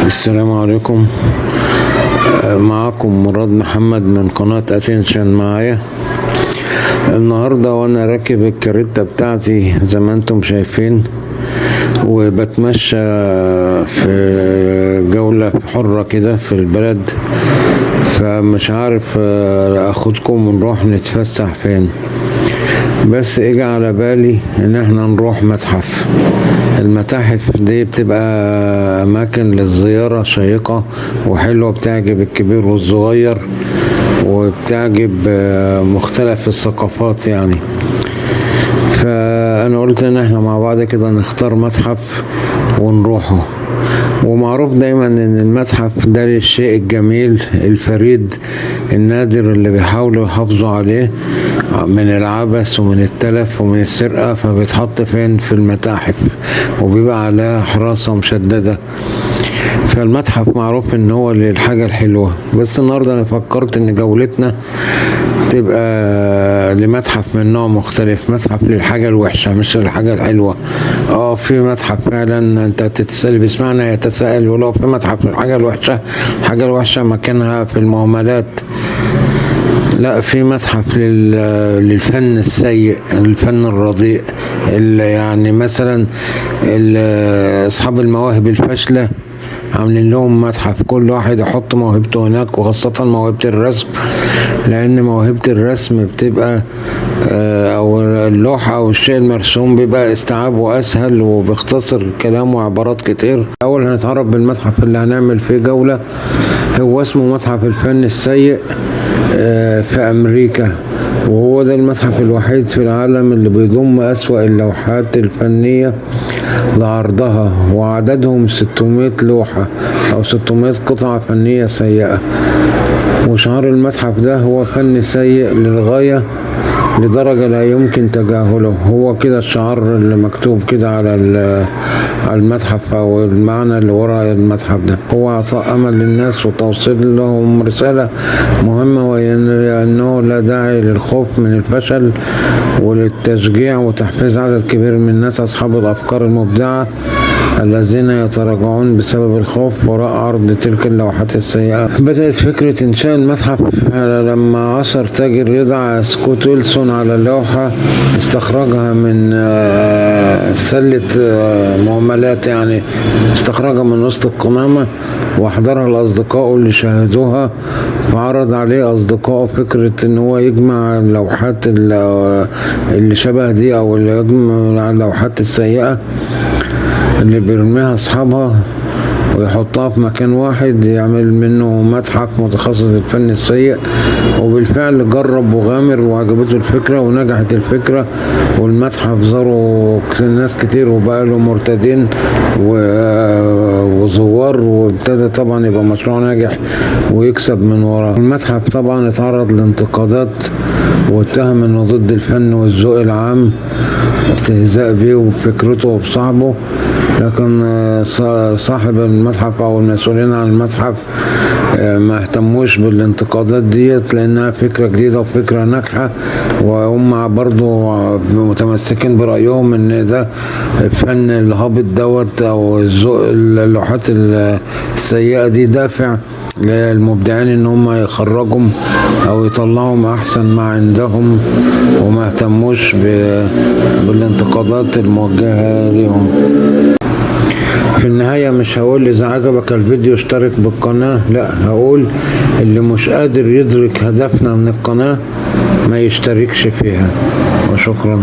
السلام عليكم. معكم مراد محمد من قناة اتنشن معايا النهاردة وانا راكب الكاريتا بتاعتي زي ما انتم شايفين، وبتمشى في جولة حرة كده في البلد، فمش عارف اخدكم ونروح نتفسح فين، بس اجى على بالي ان احنا نروح متحف. المتاحف دي بتبقى اماكن للزيارة شيقة وحلوة، بتعجب الكبير والصغير وبتعجب مختلف الثقافات يعني. فانا قلت ان احنا مع بعض كده نختار متحف ونروحه. ومعروف دايما ان المتحف ده الشيء الجميل الفريد النادر اللي بيحاولوا يحافظوا عليه من العبث ومن التلف ومن السرقة، فبيتحط فين؟ في المتاحف، وبيبقى عليها حراسة مشددة. فالمتحف معروف ان هو للحاجة الحلوة، بس النهاردة انا فكرت ان جولتنا تبقى لمتحف من نوع مختلف، متحف للحاجة الوحشة مش للحاجة الحلوة. في متحف فعلا انت تتسأل بيسمعنا يتساءل ولو في متحف للحاجة الوحشة، الحاجة الوحشة مكانها في المهملات. لا، في متحف للفن السيء، الفن الرديء، يعني مثلا اصحاب المواهب الفاشلة عاملين لهم متحف، كل واحد يحط موهبته هناك، وخاصة موهبة الرسم، لان موهبة الرسم بتبقى او اللوحة او الشيء المرسوم بيبقى استيعابه اسهل وبيختصر كلام وعبارات كتير. اول هنتعرف بالمتحف اللي هنعمل فيه جولة، هو اسمه متحف الفن السيء في امريكا، وهو ده المتحف الوحيد في العالم اللي بيضم اسوأ اللوحات الفنية لعرضها، وعددهم 600 لوحة او 600 قطعة فنية سيئة. وشعار المتحف ده هو فن سيء للغاية لدرجة لا يمكن تجاهله. هو كده الشعار اللي مكتوب كده على المتحف، او المعنى اللي وراء المتحف ده هو اعطاء امل للناس وتوصيل لهم رسالة مهمة، وهي انه لا داعي للخوف من الفشل، وللتشجيع وتحفيز عدد كبير من الناس اصحاب الافكار المبدعة الذين يتراجعون بسبب الخوف وراء عرض تلك اللوحات السيئة. بدأت فكرة إنشاء المتحف لما عثر تاجر يدعى سكوت ويلسون على لوحة استخرجها من سلة مهملات، يعني استخرجها من وسط القمامة وأحضرها لأصدقائه اللي شاهدوها، فعرض عليه أصدقائه فكرة إن هو يجمع اللوحات اللي شبه دي، أو اللي يجمع اللوحات السيئة اللي بيرميها أصحابها ويحطها في مكان واحد، يعمل منه متحف متخصص للفن السيء. وبالفعل جرب وغامر وعجبته الفكرة ونجحت الفكرة، والمتحف زاروا ناس كتير وبقى له مرتدين وزوار، وابتدى طبعا يبقى مشروع ناجح ويكسب من وراه. المتحف طبعا اتعرض لانتقادات واتهم انه ضد الفن والذوق العام، استهزاء بيه وبفكرته وبصاحبه، لكن صاحب المتحف او المسؤولين عن المتحف ما اهتموش بالانتقادات ديت، لانها فكرة جديدة وفكرة ناجحة، وهم برضو متمسكين برأيهم ان ده الفن الهابط دوت او اللوحات السيئة دي دافع للمبدعين ان هم يخرجهم او يطلعهم احسن ما عندهم، وما اهتموش بالانتقادات الموجهة لهم. في النهاية مش هقول إذا عجبك الفيديو اشترك بالقناة، لا، هقول اللي مش قادر يدرك هدفنا من القناة ما يشتركش فيها. وشكرا.